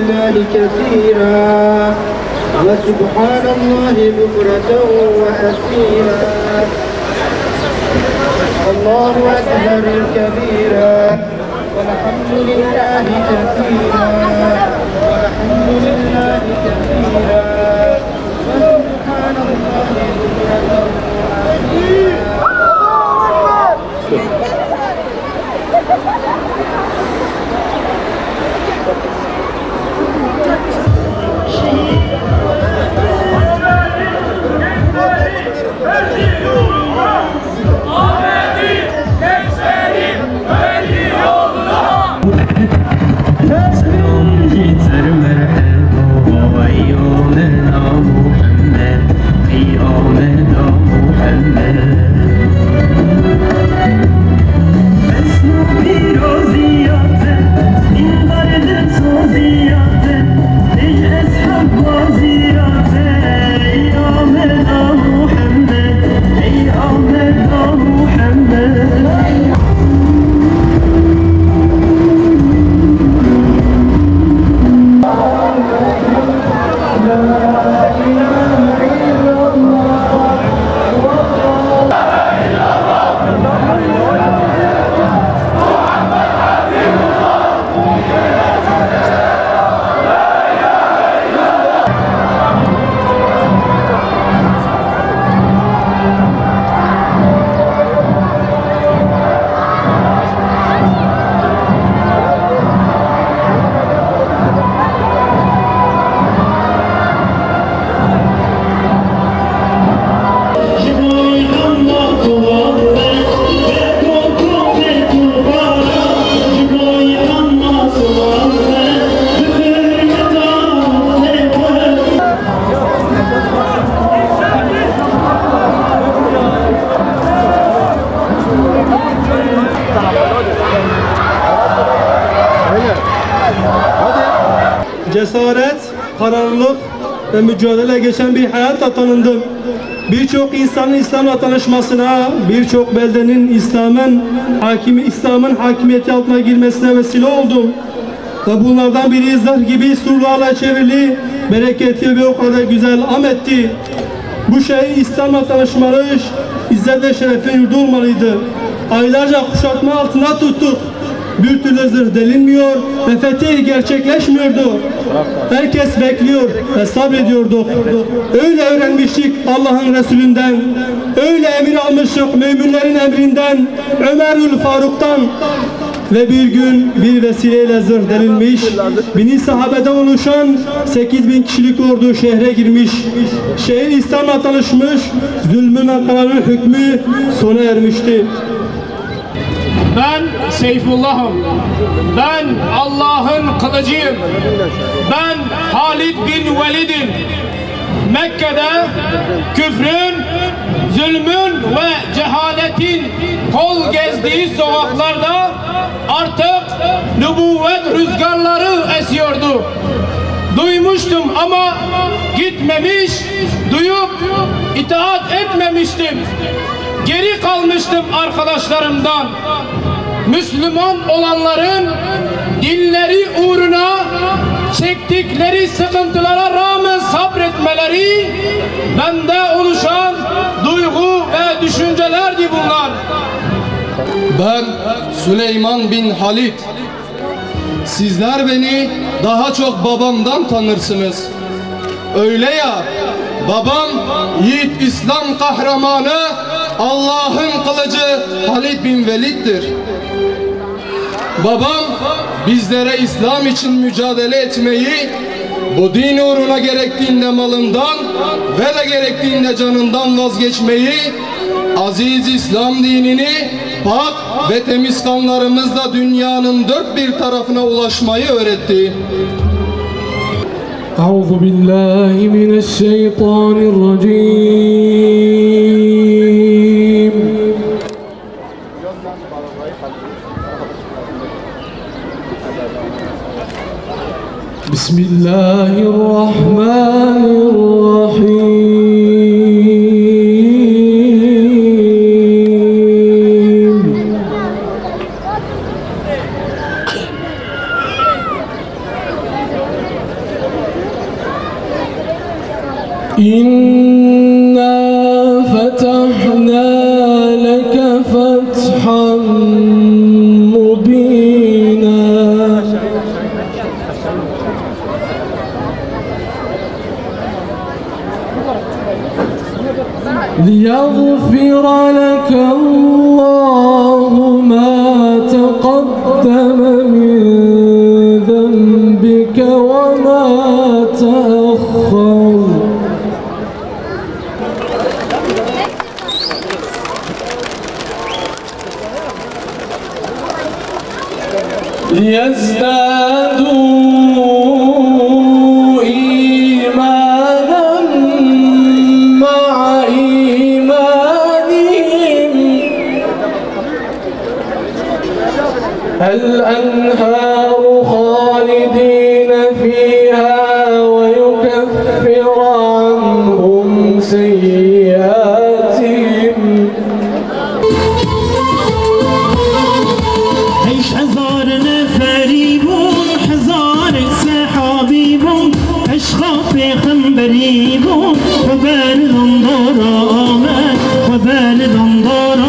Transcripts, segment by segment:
لله كثيرا وسبحان الله بكرة وأصيلا الله أكبر كبيرا والحمد لله كثيرا والحمد لله كثيرا وسبحان الله بكرة وأصيلا. Cesaret, kararlılık ve mücadele geçen bir hayatla tanındım. Birçok insanın İslam'la tanışmasına, birçok beldenin İslam'ın hakimiyeti altına girmesine vesile oldum. Ve bunlardan biri zırh gibi surlarla çevrili, bereketli ve o kadar güzel Ahmet'ti. Bu şehir İslam'la tanışmalı, izzet ve şerefin yurdu olmalıydı. Aylarca kuşatma altına tuttuk. Bir türlü zırh delinmiyor ve fetih gerçekleşmiyordu. Herkes bekliyor ve sabrediyordu. Öyle öğrenmiştik Allah'ın Resulünden, öyle emir almıştık müminlerin emrinden, Ömerül Faruk'tan. Ve bir gün bir vesileyle zırh delinmiş, 1000 sahabeden oluşan 8000 kişilik ordu şehre girmiş. Şehir İslam'la tanışmış, zulmün ve kararın hükmü sona ermişti. Ben Seyfullah'ım. Ben Allah'ın kılıcıyım. Ben Halid bin Velid'im. Mekke'de küfrün, zulmün ve cehaletin kol gezdiği sokaklarda artık nübüvvet rüzgarları esiyordu. Duymuştum ama gitmemiş, duyup itaat etmemiştim. Geri kalmıştım arkadaşlarımdan. Müslüman olanların dinleri uğruna çektikleri sıkıntılara rağmen sabretmeleri bende oluşan duygu ve düşüncelerdi bunlar. Ben Süleyman bin Halid. Sizler beni daha çok babamdan tanırsınız. Öyle ya, babam yiğit İslam kahramanı, Allah'ın kılıcı Halid bin Velid'dir. Babam bizlere İslam için mücadele etmeyi, bu din uğruna gerektiğinde malından ve de gerektiğinde canından vazgeçmeyi, aziz İslam dinini pak ve temiz kanlarımızla dünyanın dört bir tarafına ulaşmayı öğretti. Euzu billahi mineşşeytanirracim. Bismillahirrahmanirrahim. إنا فتحنا لك فتحا مبينا ليغفر لك الله ما تقدم من ذنبك وما تأخر ليزدادوا إيمانا مع إيمانهم الأنهار خالدين فيها ويكفر عنهم سيئاتهم عيش هزار نفريبون هزار سحابيبون اشخاص خنبريبون وبال الانظار آمد وبال الانظار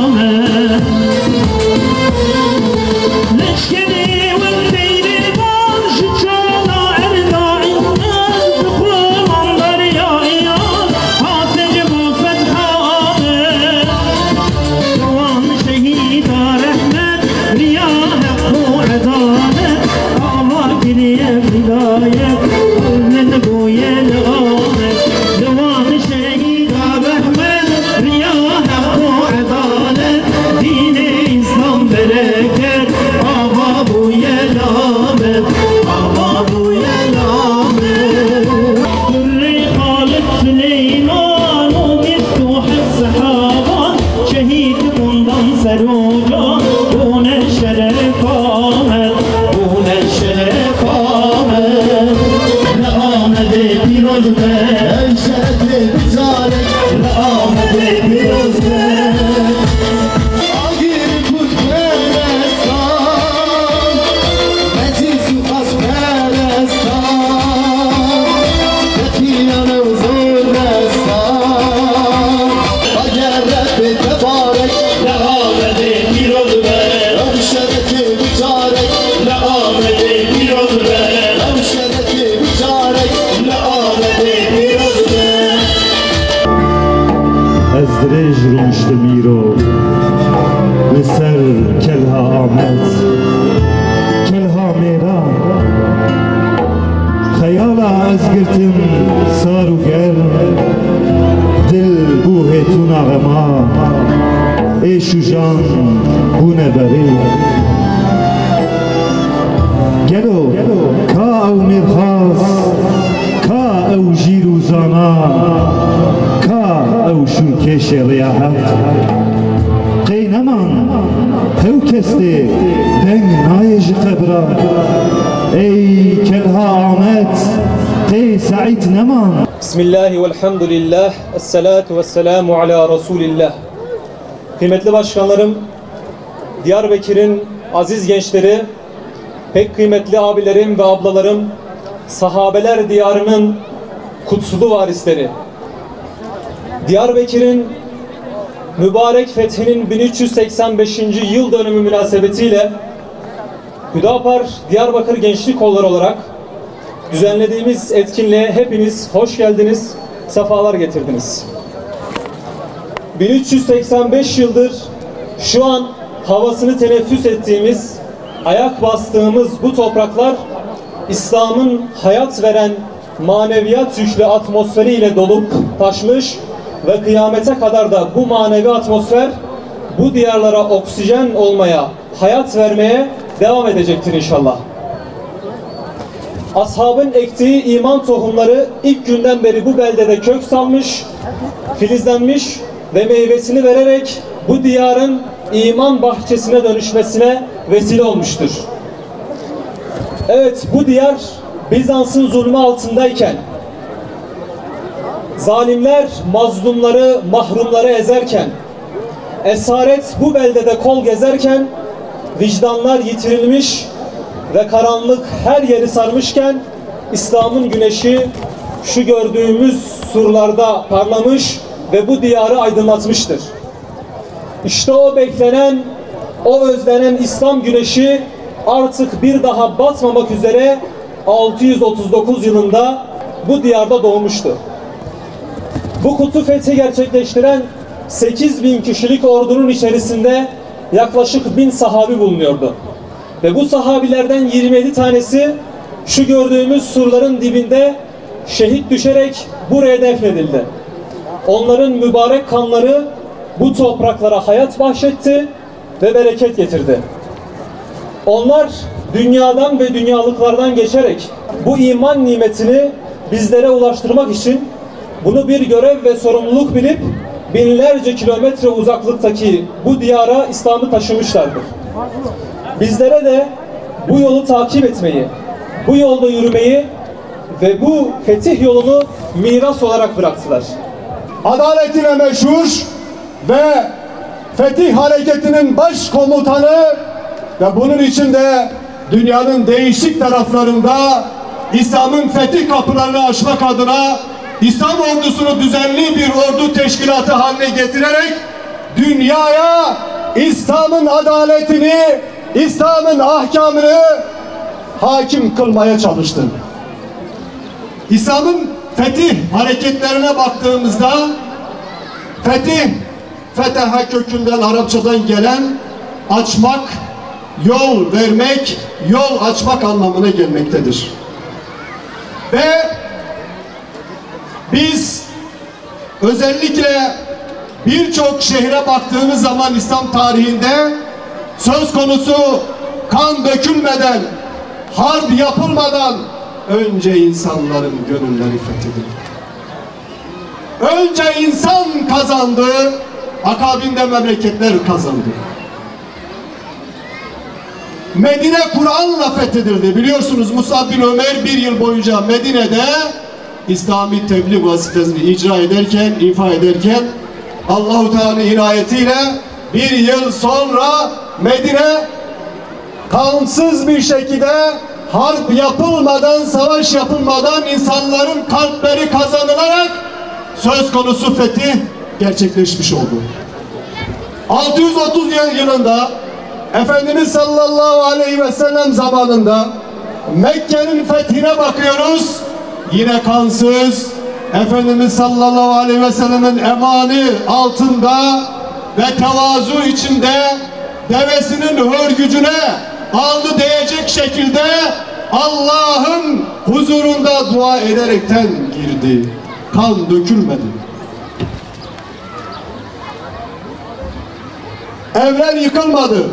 آمد لشكري والليل البار شجانا ارداعي دخول انظر يا ايان هاتجب فتحة آمد دوام شهيد رحمة رياح وعدالة آمار كريه بداية من بويا لآمد دوام شهيد رحمة رياح وعدالة دين إسلام بركة آبا بويا لآمد آبا بويا لآمد دري خالد سليمان ومفتوح السحابان شهيد منضم سروجا دون الشرف آمد دون الشرف آمد لآمد پیروزه شرف بزارک لآمد پیروزه آگیر کود پرستان مجیز و خاص پرستان یتیان و زورستان اگر رب تبارک لآمد پیروزه ام شرک بزارک لآمد پیروزه ام شرک بزارک لآمد پیروزه از درج رمشت میرو لسر کلها آمد کلها میران خیالا از گرتم سارو گرم دل بوه تو نغما ایشو جان بونه بری گلو کا او مرخاص کا او جیرو زانا کا او شورکش ریاحت قینمان هو کسته دنگ نایج قبرا ای کلها آمد قی سعید نمان Bismillah ve elhamdülillah, esselatu vesselamu ala Resulillah. Kıymetli başkanlarım, Diyarbakır'ın aziz gençleri, pek kıymetli abilerim ve ablalarım, sahabeler diyarının kutsulu varisleri. Diyarbakır'ın mübarek fethinin 1385. yıl dönümü münasebetiyle Hüdapar Diyarbakır Gençlik Kolları olarak düzenlediğimiz etkinliğe hepiniz hoş geldiniz, sefalar getirdiniz. 1385 yıldır şu an havasını teneffüs ettiğimiz, ayak bastığımız bu topraklar İslam'ın hayat veren maneviyat yüklü atmosferiyle dolup taşmış ve kıyamete kadar da bu manevi atmosfer bu diyarlara oksijen olmaya, hayat vermeye devam edecektir inşallah. Ashabın ektiği iman tohumları ilk günden beri bu beldede kök salmış, filizlenmiş ve meyvesini vererek bu diyarın iman bahçesine dönüşmesine vesile olmuştur. Evet, bu diyar Bizans'ın zulmü altındayken, zalimler mazlumları, mahrumları ezerken, esaret bu beldede kol gezerken, vicdanlar yitirilmiş ve karanlık her yeri sarmışken, İslam'ın güneşi şu gördüğümüz surlarda parlamış ve bu diyarı aydınlatmıştır. İşte o beklenen, o özlenen İslam güneşi artık bir daha batmamak üzere 639 yılında bu diyarda doğmuştu. Bu kutu fethi gerçekleştiren 8.000 kişilik ordunun içerisinde yaklaşık 1000 sahabi bulunuyordu. Ve bu sahabilerden 27 tanesi şu gördüğümüz surların dibinde şehit düşerek buraya defnedildi. Onların mübarek kanları bu topraklara hayat bahşetti ve bereket getirdi. Onlar dünyadan ve dünyalıklardan geçerek bu iman nimetini bizlere ulaştırmak için bunu bir görev ve sorumluluk bilip binlerce kilometre uzaklıktaki bu diyara İslam'ı taşımışlardır. Bizlere de bu yolu takip etmeyi, bu yolda yürümeyi ve bu fetih yolunu miras olarak bıraktılar. Adaletine meşhur ve fetih hareketinin baş komutanı ve bunun içinde dünyanın değişik taraflarında İslam'ın fetih kapılarını açmak adına İslam ordusunu düzenli bir ordu teşkilatı haline getirerek dünyaya İslam'ın adaletini, İslam'ın ahkamını hakim kılmaya çalıştı. İslam'ın fetih hareketlerine baktığımızda fetih, feteha kökünden Arapçadan gelen açmak, yol vermek, yol açmak anlamına gelmektedir. Ve biz özellikle birçok şehre baktığımız zaman İslam tarihinde söz konusu kan dökülmeden, harp yapılmadan önce insanların gönülleri fethedildi. Önce insan kazandı, akabinde memleketler kazandı. Medine Kur'an'la fethedildi. Biliyorsunuz Musab bin Ömer bir yıl boyunca Medine'de İslami tebliğ vazifesini icra ederken, ifa ederken Allah-u Teala'nın inayetiyle bir yıl sonra Medine kansız bir şekilde harp yapılmadan, savaş yapılmadan insanların kalpleri kazanılarak söz konusu fetih gerçekleşmiş oldu. 630 yılında Efendimiz sallallahu aleyhi ve sellem zamanında Mekke'nin fethine bakıyoruz. Yine kansız, Efendimiz sallallahu aleyhi ve sellemin emanı altında ve tevazu içinde devesinin hörgücüne alnı değecek şekilde Allah'ın huzurunda dua ederekten girdi. Kan dökülmedi. Evler yıkılmadı.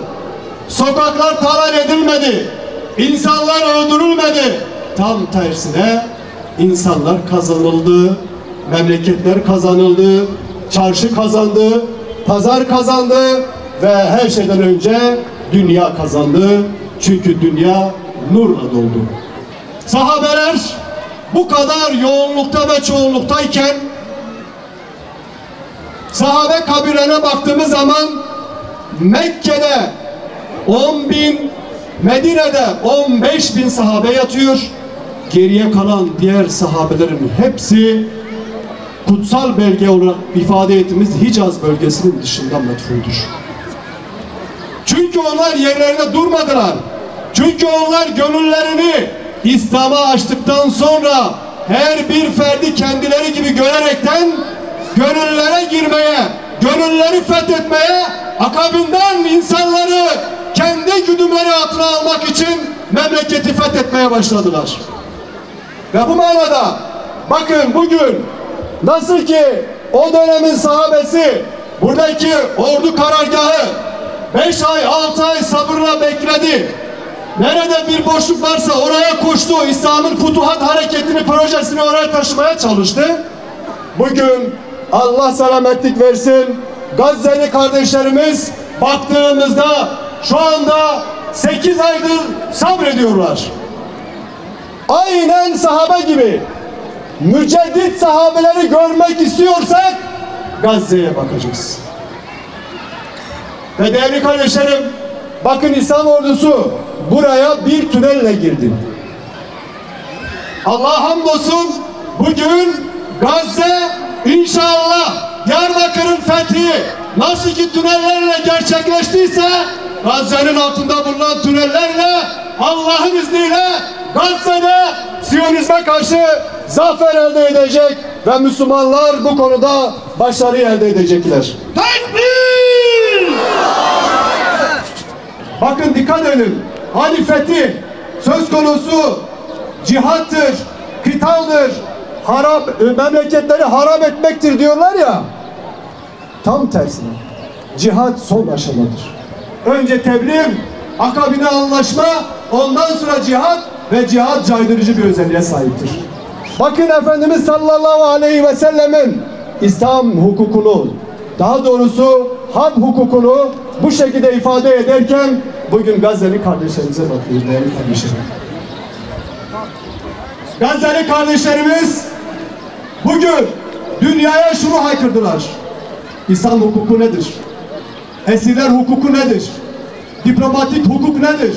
Sokaklar talan edilmedi. İnsanlar öldürülmedi. Tam tersine insanlar kazanıldı. Memleketler kazanıldı. Çarşı kazandı. Pazar kazandı. Ve her şeyden önce dünya kazandı. Çünkü dünya nurla doldu. Sahabeler bu kadar yoğunlukta ve çoğunluktayken sahabe kabirlerine baktığımız zaman Mekke'de 10.000, Medine'de 15.000 sahabe yatıyor. Geriye kalan diğer sahabelerin hepsi kutsal belge olarak ifade ettiğimiz Hicaz bölgesinin dışında metfuldür. Çünkü onlar yerlerine durmadılar. Çünkü onlar gönüllerini İslam'a açtıktan sonra her bir ferdi kendileri gibi görerekten gönüllere girmeye, gönülleri fethetmeye, akabinden insanları kendi güdümleri altına almak için memleketi fethetmeye başladılar. Ve bu manada bakın bugün nasıl ki o dönemin sahabesi buradaki ordu karargahı 5 ay 6 ay sabırla bekledi. Nerede bir boşluk varsa oraya koştu. İslam'ın Futuhat Hareketi'ni, projesini oraya taşımaya çalıştı. Bugün Allah selametlik versin, Gazze'li kardeşlerimiz baktığımızda şu anda 8 aydır sabrediyorlar. Aynen sahabe gibi müceddit sahabeleri görmek istiyorsak Gazze'ye bakacağız. Ve değerli kardeşlerim, bakın İslam ordusu buraya bir tünelle girdi. Allah'a hamdolsun bugün Gazze inşallah Diyarbakır'ın fethi nasıl ki tünellerle gerçekleştiyse Gazze'nin altında bulunan tünellerle Allah'ın izniyle Gazze'de Siyonizme karşı zafer elde edecek ve Müslümanlar bu konuda başarı elde edecekler. Tekbir! Bakın dikkat edin. Hani fethi söz konusu cihattır, kıtaldır, memleketleri harap etmektir diyorlar ya. Tam tersine. Cihat son aşamadır. Önce tebliğ, akabine anlaşma, ondan sonra cihat ve cihat caydırıcı bir özelliğe sahiptir. Bakın Efendimiz sallallahu aleyhi ve sellemin İslam hukukunu, daha doğrusu harp hukukunu bu şekilde ifade ederken bugün Gazze'li kardeşlerimize bakıyoruz değerli kardeşlerim. Gazze'li kardeşlerimiz bugün dünyaya şunu haykırdılar. İslam hukuku nedir? Esirler hukuku nedir? Diplomatik hukuk nedir?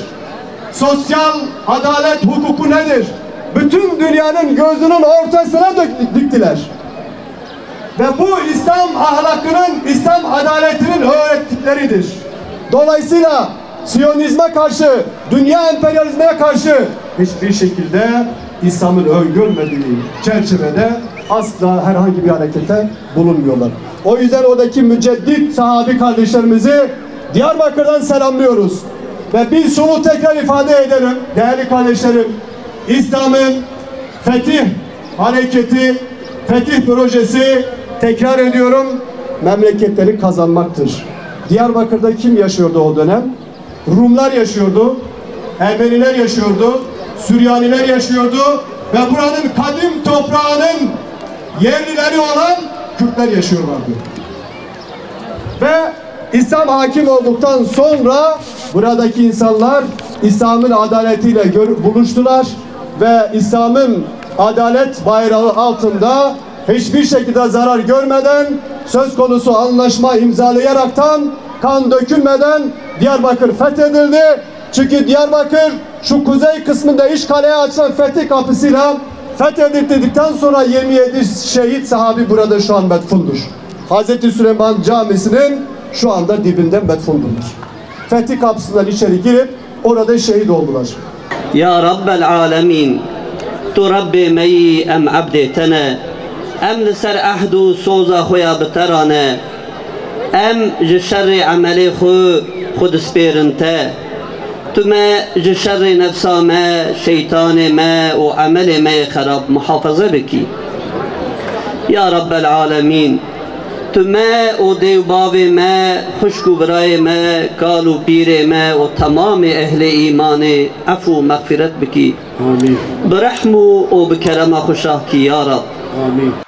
Sosyal adalet hukuku nedir? Bütün dünyanın gözünün ortasına diktiler. Ve bu İslam ahlakının, İslam adaletinin öğrettikleridir. Dolayısıyla Siyonizme karşı, dünya emperyalizmine karşı hiçbir şekilde İslam'ın öngörmediği çerçevede asla herhangi bir harekete bulunmuyorlar. O yüzden oradaki müceddit sahabi kardeşlerimizi Diyarbakır'dan selamlıyoruz. Ve bir şunu tekrar ifade edelim değerli kardeşlerim. İslam'ın fetih hareketi, fetih projesi, tekrar ediyorum, memleketleri kazanmaktır. Diyarbakır'da kim yaşıyordu o dönem? Rumlar yaşıyordu, Ermeniler yaşıyordu, Süryaniler yaşıyordu ve buranın kadim toprağının yerlileri olan Kürtler yaşıyorlardı. Ve İslam hakim olduktan sonra buradaki insanlar İslam'ın adaletiyle buluştular ve İslam'ın adalet bayrağı altında hiçbir şekilde zarar görmeden, söz konusu anlaşma imzalayaraktan, kan dökülmeden Diyarbakır fethedildi. Çünkü Diyarbakır şu kuzey kısmında işgaleye açılan fetih kapısıyla fethedildikten sonra 27 şehit sahabi burada şu an metfundur. Hazreti Süleyman Camisi'nin şu anda dibinde metfundurlar. Fetih kapısından içeri girip orada şehit oldular. Ya Rabbel Alemin, Tu Rabbi meyi em abdetene, em liser ahdu soza huya biterane, em jişerri ameli khud spirinte, Tu me jişerri nefsame, şeytane me o ameli me kharab muhafaza beki. Ya Rabbel Alemin, Tu me o devbavi me, huşku biraye me, kalu pire me o tamami ehli imane afu mağfiret beki. Amin. Berahmu o bekerama khuşah ki ya Rab. Amin.